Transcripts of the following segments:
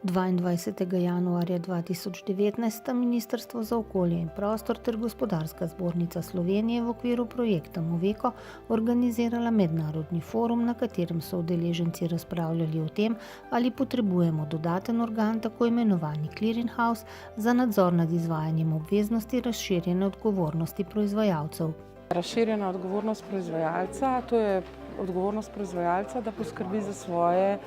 22. januarja 2019 sta Ministrstvo za okolje in prostor ter Gospodarska zbornica Slovenije v okviru projekta Moveko organizirala mednarodni forum, na katerem so udeleženci razpravljali o tem, ali potrebujemo dodaten organ, tako imenovani clearing house, za nadzor nad izvajanjem obveznosti razširjene odgovornosti proizvajalcev. Razširjena odgovornost proizvajalca, to je odgovornost proizvajalca, da poskrbi za svoje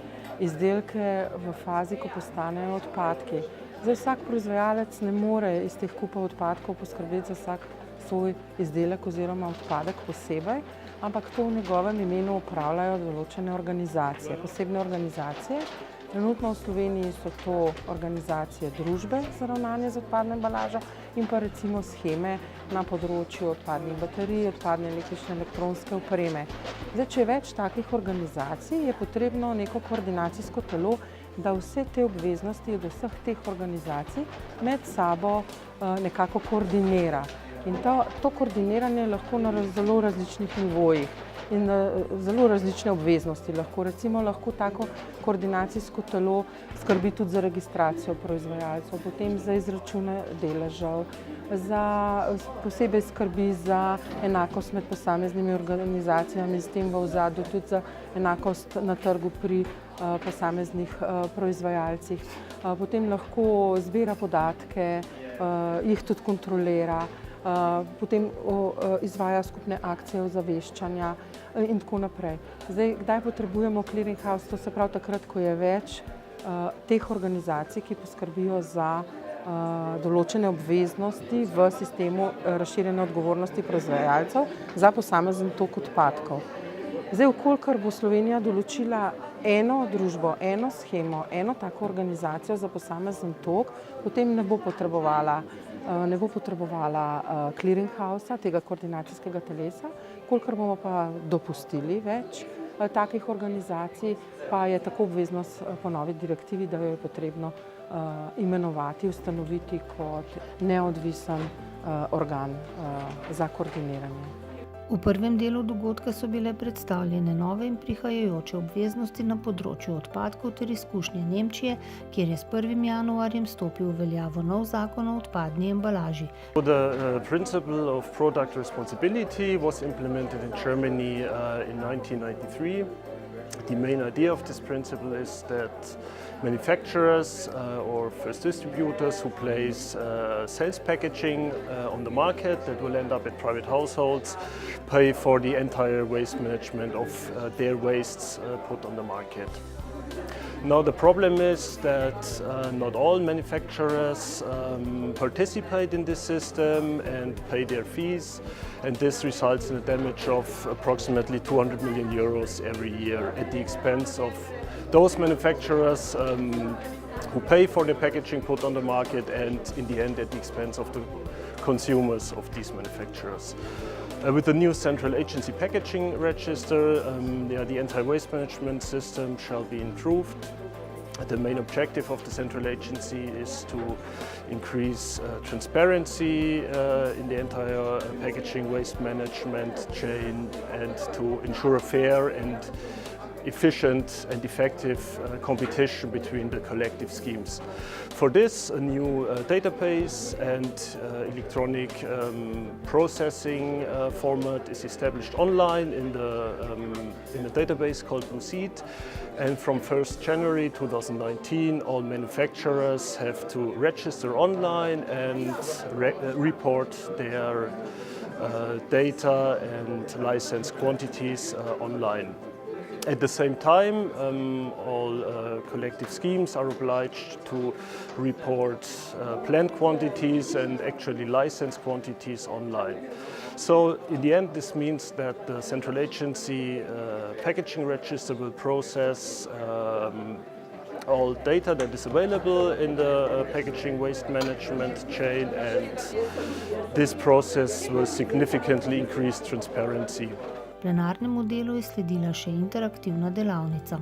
izdelke v fazi, ko postanejo odpadki. Zdaj, vsak proizvajalec ne more iz teh kupov odpadkov poskrbeti za vsak svoj izdelek oziroma odpadek posebej, ampak to v njegovem imenu upravljajo določene organizacije, posebne organizacije. Trenutno v Sloveniji so to organizacije družbe za ravnanje z odpadno embalažo in pa recimo sheme na področju odpadnih baterij, odpadne električne elektronske opreme. Zdaj, če je več takih organizacij, je potrebno neko koordinacijsko telo, da vse te obveznosti od vseh teh organizacij med sabo nekako koordinira. In to koordiniranje je lahko na zelo različnih nivojih in zelo različne obveznosti. Lahko tako koordinacijsko telo skrbi tudi za registracijo proizvajalcev, potem za izračune deležev, posebej skrbi za enakost med posameznimi organizacijami, s tem v ozadju tudi za enakost na trgu pri posameznih proizvajalcih. Potem lahko zbira podatke, jih tudi kontrolira, potem izvaja skupne akcije ozaveščanja in tako naprej. Zdaj, kdaj potrebujemo clearing house? To se pravi takrat, ko je več teh organizacij, ki poskrbijo za določene obveznosti v sistemu razširjene odgovornosti proizvajalcev za posamezen tok odpadkov. Zdaj, vkolikor bo Slovenija določila eno družbo, eno shemo, eno tako organizacijo za posamezen tok, potem ne bo potrebovala clearing housea, tega koordinacijskega telesa. Kolikor bomo pa dopustili več takih organizacij, pa je tako obveznost po novi direktivi, da jo je potrebno imenovati, ustanoviti kot neodvisen organ za koordiniranje. V prvem delu dogodka so bile predstavljene nove in prihajajoče obveznosti na področju odpadkov ter izkušnje Nemčije, kjer je s 1. januarjem stopil v veljavo nov zakon o odpadni embalaži. The principle of product responsibility was implemented in Germany in 1993. The main idea of this principle is that manufacturers or first distributors who place sales packaging on the market that will end up at private households pay for the entire waste management of their wastes put on the market. Now the problem is that not all manufacturers participate in this system and pay their fees, and this results in a damage of approximately 200 million euros every year at the expense of those manufacturers who pay for the packaging put on the market and in the end at the expense of the consumers of these manufacturers. With the new central agency packaging register, the anti-waste management system shall be improved. The main objective of the central agency is to increase transparency in the entire packaging waste management chain and to ensure a fair and efficient and effective competition between the collective schemes. For this, a new database and electronic processing format is established online in a database called Lucid. And from 1st January 2019, all manufacturers have to register online and report their data and license quantities online. At the same time, all collective schemes are obliged to report planned quantities and actually licensed quantities online. So in the end, this means that the central agency packaging register will process all data that is available in the packaging waste management chain, and this process will significantly increase transparency. Plenarnemu delu je sledila še interaktivna delavnica.